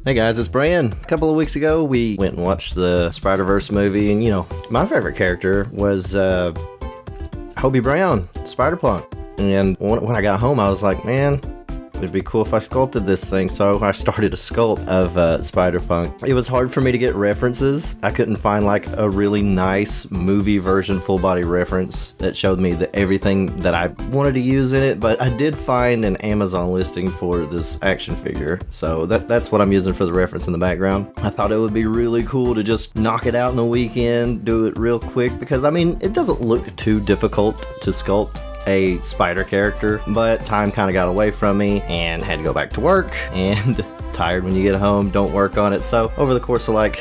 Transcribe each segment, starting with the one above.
Hey guys, it's Bran. A couple of weeks ago, we went and watched the Spider-Verse movie, and you know, my favorite character was Hobie Brown, Spiderpunk. And when I got home, I was like, man, it'd be cool if I sculpted this thing. So I started a sculpt of Spiderpunk. It was hard for me to get references. I couldn't find like a really nice movie version full body reference that showed me everything that I wanted to use in it, but I did find an Amazon listing for this action figure. So that's what I'm using for the reference in the background. I thought it would be really cool to just knock it out in a weekend, do it real quick, because I mean, it doesn't look too difficult to sculpt a spider character, but time kind of got away from me and had to go back to work, and tired when you get home, don't work on it. So over the course of like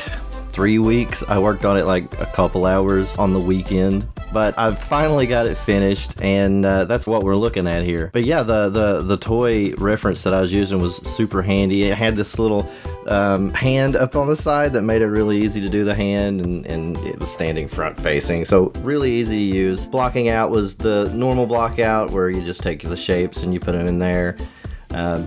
3 weeks, I worked on it like a couple hours on the weekend, but I've finally got it finished, and that's what we're looking at here. But yeah, the toy reference that I was using was super handy. It had this little hand up on the side that made it really easy to do the hand, and it was standing front facing, so really easy to use. Blocking out was the normal block out where you just take the shapes and you put them in there.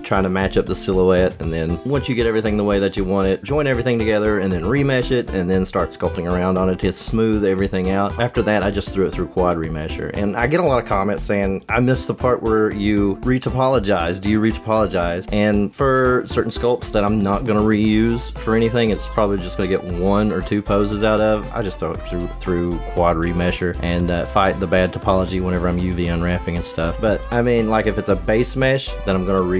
Trying to match up the silhouette, and then once you get everything the way that you want it, join everything together and then remesh it, and then start sculpting around on it to smooth everything out. After that, I just threw it through QuadRemesher, and I get a lot of comments saying, I missed the part where you retopologize. Do you retopologize? And for certain sculpts that I'm not going to reuse for anything, it's probably just going to get 1 or 2 poses out of, I just throw it through QuadRemesher and fight the bad topology whenever I'm UV unwrapping and stuff. But I mean, like if it's a base mesh that I'm going to reuse,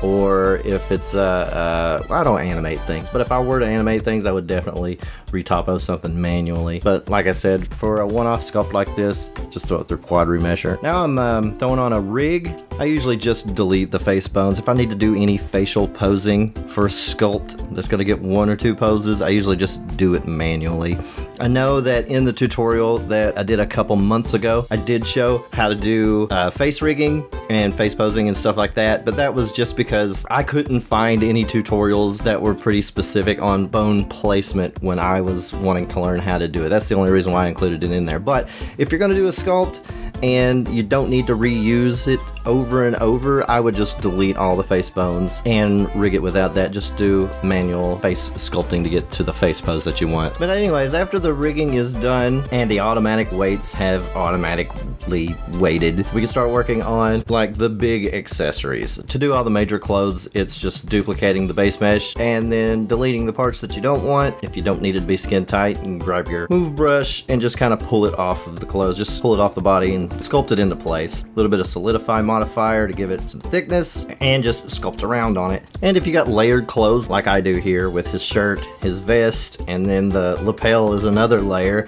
or if it's I don't animate things, but if I were to animate things, I would definitely retopo something manually. But like I said, for a one-off sculpt like this, just throw it through QuadRemesher. Now I'm throwing on a rig. I usually just delete the face bones. If I need to do any facial posing for a sculpt that's going to get 1 or 2 poses, I usually just do it manually. I know that in the tutorial that I did a couple months ago, I did show how to do face rigging and face posing and stuff like that, but that was just because I couldn't find any tutorials that were pretty specific on bone placement when I was wanting to learn how to do it. That's the only reason why I included it in there. But if you're going to do a sculpt and you don't need to reuse it over and over, I would just delete all the face bones and rig it without that. Just do manual face sculpting to get to the face pose that you want. But anyways, after the rigging is done and the automatic weights have automatically weighted, we can start working on like the big accessories. To do all the major clothes, it's just duplicating the base mesh and then deleting the parts that you don't want. If you don't need it to be skin tight, you can grab your move brush and just kind of pull it off of the clothes. Just pull it off the body and sculpt it into place. A little bit of solidify modifier to give it some thickness, and just sculpt around on it. And if you got layered clothes like I do here with his shirt, his vest, and then the lapel is another layer,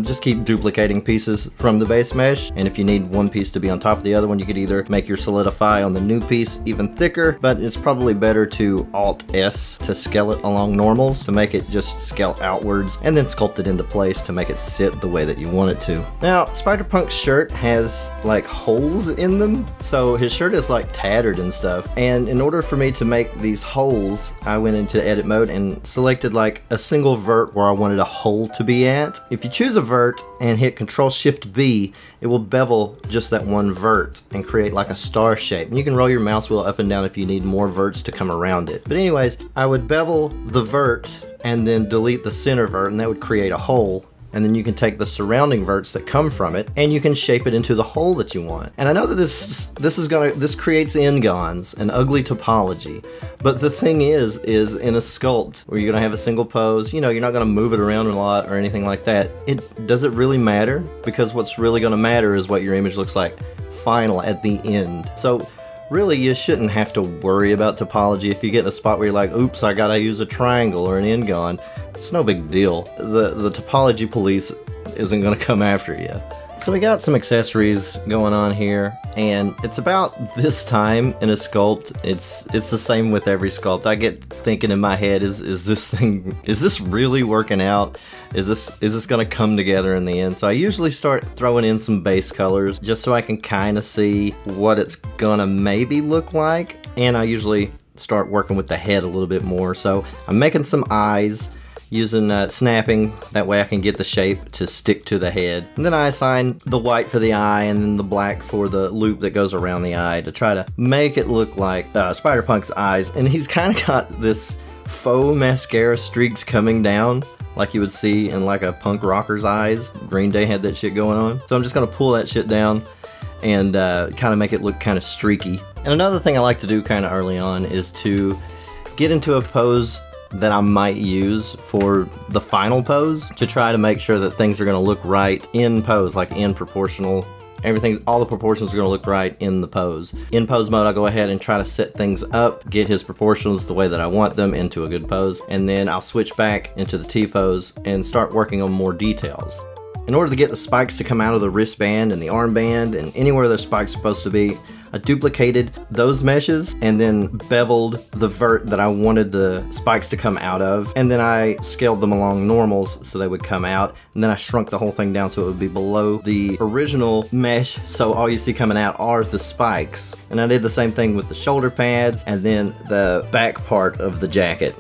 just keep duplicating pieces from the base mesh, and if you need one piece to be on top of the other one, you could either make your solidify on the new piece even thicker, but it's probably better to Alt-S to scale it along normals to make it just scale outwards, and then sculpt it into place to make it sit the way that you want it to. Now, Spiderpunk's shirt has like holes in them, so his shirt is like tattered and stuff, and in order for me to make these holes, I went into edit mode and selected like a single vert where I wanted a hole to be at. If you choose a vert and hit Control-Shift-B, it will bevel just that one vert and create like a star shape. And you can roll your mouse wheel up and down if you need more verts to come around it. But anyways, I would bevel the vert and then delete the center vert, and that would create a hole. And then you can take the surrounding verts that come from it and you can shape it into the hole that you want. And I know that this creates n-gons, an ugly topology. But the thing is in a sculpt where you're gonna have a single pose, you know, you're not gonna move it around a lot or anything like that. Does it really matter? Because what's really gonna matter is what your image looks like final at the end. So really, you shouldn't have to worry about topology. If you get in a spot where you're like, oops, I gotta use a triangle or an n-gon, it's no big deal. The topology police isn't gonna come after you. So we got some accessories going on here, and it's about this time in a sculpt. It's the same with every sculpt. I get thinking in my head, is this really working out? Is this gonna come together in the end? So I usually start throwing in some base colors just so I can kind of see what it's gonna maybe look like, and I usually start working with the head a little bit more. So I'm making some eyes using snapping, that way I can get the shape to stick to the head. And then I assign the white for the eye and then the black for the loop that goes around the eye to try to make it look like Spiderpunk's eyes. And he's kind of got this faux mascara streaks coming down, like you would see in like a punk rocker's eyes. Green Day had that shit going on. So I'm just gonna pull that shit down and kind of make it look kind of streaky. And another thing I like to do kind of early on is to get into a pose that I might use for the final pose, to try to make sure that things are gonna look right in pose, like in proportional. Everything, all the proportions are going to look right in the pose. In pose mode, I'll go ahead and try to set things up, get his proportions the way that I want them into a good pose, and then I'll switch back into the T-pose and start working on more details. In order to get the spikes to come out of the wristband and the armband and anywhere the spike's supposed to be, I duplicated those meshes and then beveled the vert that I wanted the spikes to come out of, and then I scaled them along normals so they would come out, and then I shrunk the whole thing down so it would be below the original mesh, so all you see coming out are the spikes. And I did the same thing with the shoulder pads and then the back part of the jacket.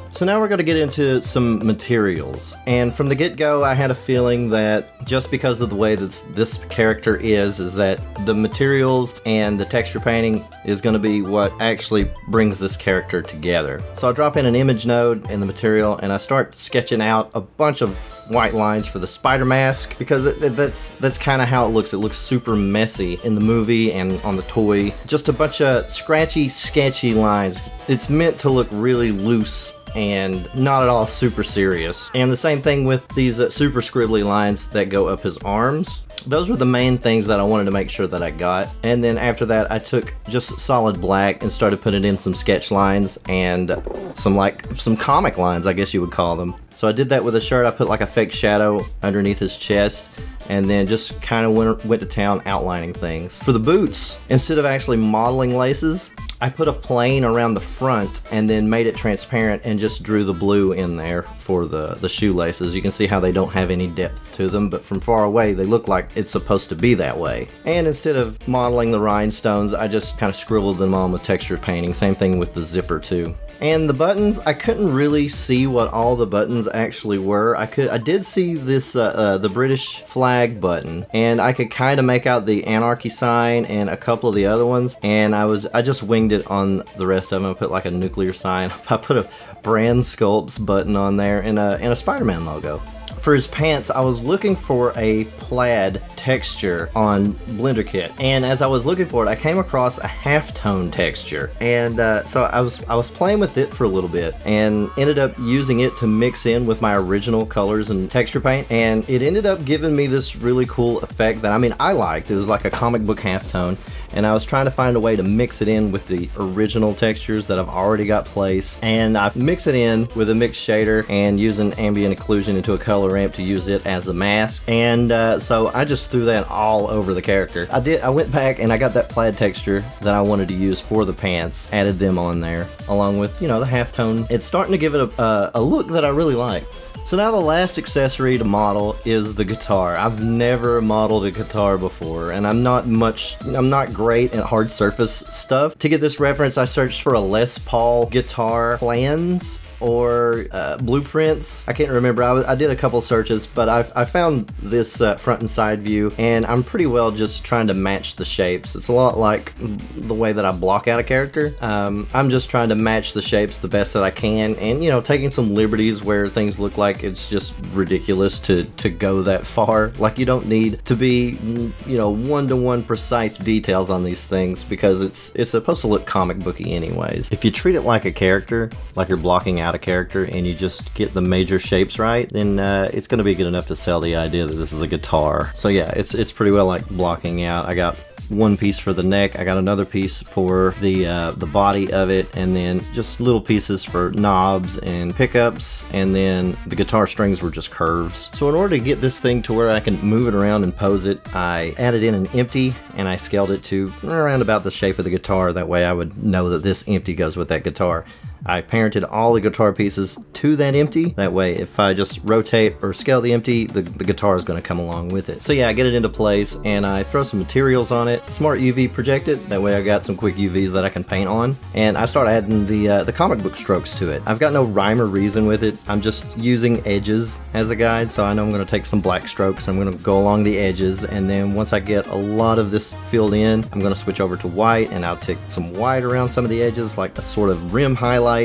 So now we're going to get into some materials, and from the get-go I had a feeling that just because of the way that this character is that the materials and the texture painting is going to be what actually brings this character together. So I drop in an image node in the material and I start sketching out a bunch of white lines for the spider mask, because that's kind of how it looks. It looks super messy in the movie and on the toy. Just a bunch of scratchy, sketchy lines. It's meant to look really loose and not at all super serious. And the same thing with these super scribbly lines that go up his arms. Those were the main things that I wanted to make sure that I got. And then after that, I took just solid black and started putting in some sketch lines and some comic lines, I guess you would call them. So I did that with a shirt. I put like a fake shadow underneath his chest, and then just kind of went to town outlining things. For the boots, instead of actually modeling laces, I put a plane around the front and then made it transparent and just drew the blue in there for the shoelaces. You can see how they don't have any depth to them, but from far away they look like it's supposed to be that way. And instead of modeling the rhinestones, I just kind of scribbled them on with texture painting. Same thing with the zipper too. And the buttons, I couldn't really see what all the buttons actually were. I did see this the British flag button, and I could kind of make out the anarchy sign and a couple of the other ones, and I just winged it on the rest of them. I put like a nuclear sign. I put a Bran Sculpts button on there and a Spider-Man logo. For his pants, I was looking for a plaid texture on BlenderKit, and as I was looking for it, I came across a halftone texture, and so I was playing with it for a little bit and ended up using it to mix in with my original colors and texture paint, and it ended up giving me this really cool effect that, I mean, I liked. It was like a comic book halftone, and I was trying to find a way to mix it in with the original textures that I've already got placed, and I mix it in with a mix shader and using ambient occlusion into a color ramp to use it as a mask. And so I just threw that all over the character. I went back and I got that plaid texture that I wanted to use for the pants, added them on there along with, you know, the halftone. It's starting to give it a look that I really like. So now the last accessory to model is the guitar. I've never modeled a guitar before, and I'm not great at hard surface stuff. To get this reference, I searched for a Les Paul guitar plans or blueprints. I can't remember. I did a couple searches, but I found this front and side view, and I'm pretty well just trying to match the shapes. It's a lot like the way that I block out a character. I'm just trying to match the shapes the best that I can, and, you know, taking some liberties where things look like it's just ridiculous to go that far. Like, you don't need to be, you know, one-to-one precise details on these things, because it's supposed to look comic booky anyways. If you treat it like a character, like you're blocking out a character, and you just get the major shapes right, then it's going to be good enough to sell the idea that this is a guitar. So yeah, it's pretty well like blocking out. I got one piece for the neck, I got another piece for the body of it, and then just little pieces for knobs and pickups, and then the guitar strings were just curves. So in order to get this thing to where I can move it around and pose it, I added in an empty, and I scaled it to around about the shape of the guitar. That way I would know that this empty goes with that guitar. I parented all the guitar pieces to that empty. That way, if I just rotate or scale the empty, the guitar is going to come along with it. So yeah, I get it into place, and I throw some materials on it. Smart UV project it. That way I got some quick UVs that I can paint on. And I start adding the comic book strokes to it. I've got no rhyme or reason with it. I'm just using edges as a guide. So I know I'm going to take some black strokes. I'm going to go along the edges. And then once I get a lot of this filled in, I'm going to switch over to white, and I'll take some white around some of the edges, like a sort of rim highlight.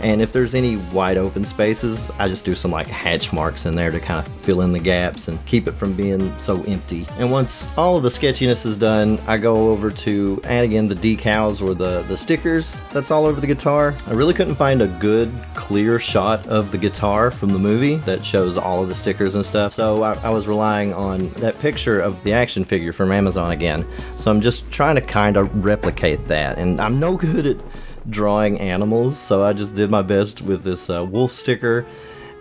And if there's any wide open spaces, I just do some like hatch marks in there to kind of fill in the gaps and keep it from being so empty. And once all of the sketchiness is done, I go over to add again the decals or the stickers that's all over the guitar. I really couldn't find a good clear shot of the guitar from the movie that shows all of the stickers and stuff, so I was relying on that picture of the action figure from Amazon again. So I'm just trying to kind of replicate that, and I'm no good at drawing animals, so I just did my best with this wolf sticker,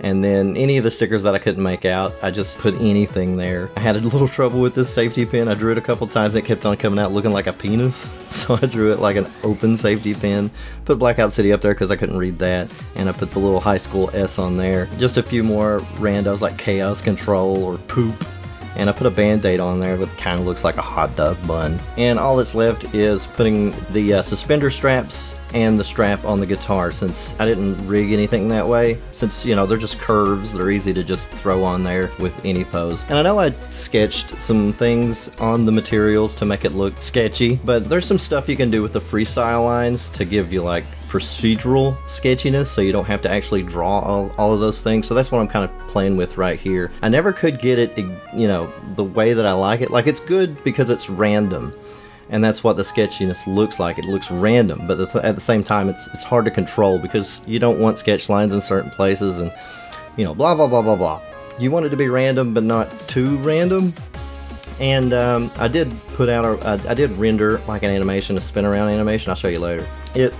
and then any of the stickers that I couldn't make out, I just put anything there. I had a little trouble with this safety pin. I drew it a couple times and it kept on coming out looking like a penis, so I drew it like an open safety pin. Put Blackout City up there because I couldn't read that, and I put the little high school S on there. Just a few more randos like Chaos Control or Poop. And I put a band-aid on there that kind of looks like a hot dog bun. And all that's left is putting the suspender straps and the strap on the guitar, since I didn't rig anything that way, since, you know, they're just curves, they're easy to just throw on there with any pose. And I know I sketched some things on the materials to make it look sketchy, but there's some stuff you can do with the freestyle lines to give you like procedural sketchiness, so you don't have to actually draw all of those things. So that's what I'm kind of playing with right here. I never could get it, you know, the way that I like it. Like, it's good because it's random, and that's what the sketchiness looks like. It looks random, but at the same time it's hard to control because you don't want sketch lines in certain places and, you know, blah blah blah blah blah. You want it to be random but not too random. And I did put out I did render like an animation, a spin around animation. I'll show you later.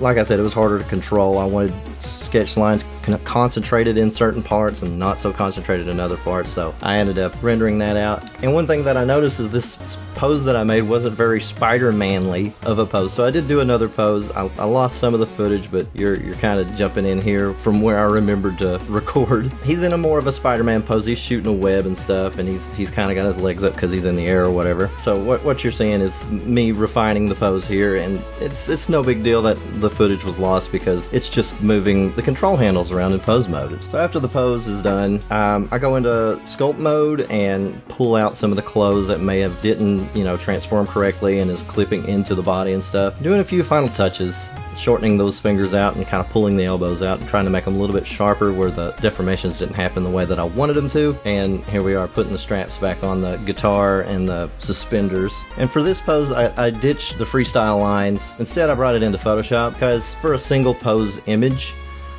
Like I said, it was harder to control. I wanted sketch lines concentrated in certain parts and not so concentrated in other parts, so I ended up rendering that out. And one thing that I noticed is this pose that I made wasn't very Spider-manly of a pose, so I did do another pose. I lost some of the footage, but you're kind of jumping in here from where I remembered to record. He's in a more of a Spider-Man pose. He's shooting a web and stuff, and he's kind of got his legs up because he's in the air or whatever. So what you're seeing is me refining the pose here, and it's no big deal that the footage was lost because it's just moving the control handles around in pose mode. So after the pose is done, I go into sculpt mode and pull out some of the clothes that may have didn't, you know, transform correctly and is clipping into the body and stuff. Doing a few final touches, shortening those fingers out and kind of pulling the elbows out and trying to make them a little bit sharper where the deformations didn't happen the way that I wanted them to. And here we are putting the straps back on the guitar and the suspenders. And for this pose, I ditched the freestyle lines. Instead, I brought it into Photoshop because for a single pose image,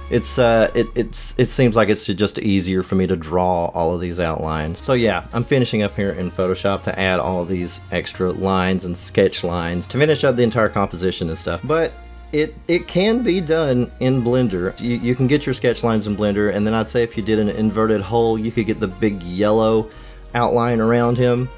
it seems like it's just easier for me to draw all of these outlines. So yeah, I'm finishing up here in Photoshop to add all of these extra lines and sketch lines to finish up the entire composition and stuff. But it can be done in Blender. You can get your sketch lines in Blender, and then I'd say if you did an inverted hole, you could get the big yellow outline around him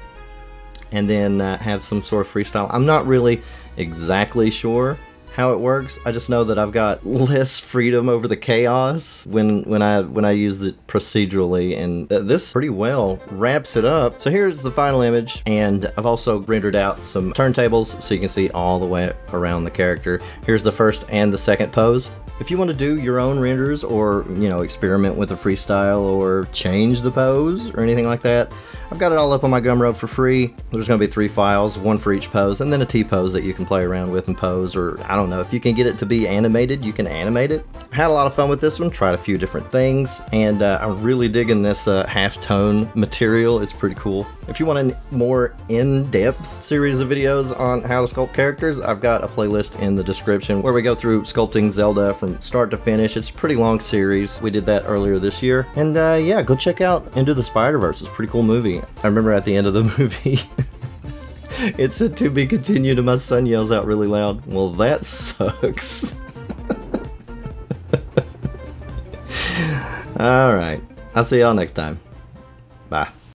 and then have some sort of freestyle. I'm not really exactly sure how it works. I just know that I've got less freedom over the chaos when I use it procedurally, and this pretty well wraps it up. So here's the final image, and I've also rendered out some turntables so you can see all the way around the character. Here's the first and the second pose. If you want to do your own renders or, you know, experiment with a freestyle or change the pose or anything like that, I've got it all up on my Gumroad for free. There's going to be 3 files, one for each pose, and then a T-pose that you can play around with and pose, or I don't know, if you can get it to be animated, you can animate it. I had a lot of fun with this one, tried a few different things, and I'm really digging this half-tone material. It's pretty cool. If you want a more in-depth series of videos on how to sculpt characters, I've got a playlist in the description where we go through sculpting Zelda from start to finish. It's a pretty long series. We did that earlier this year. And yeah, go check out Into the Spider-Verse. It's a pretty cool movie. I remember at the end of the movie, it said "to be continued," and my son yells out really loud, "Well, that sucks." Alright, I'll see y'all next time. Bye.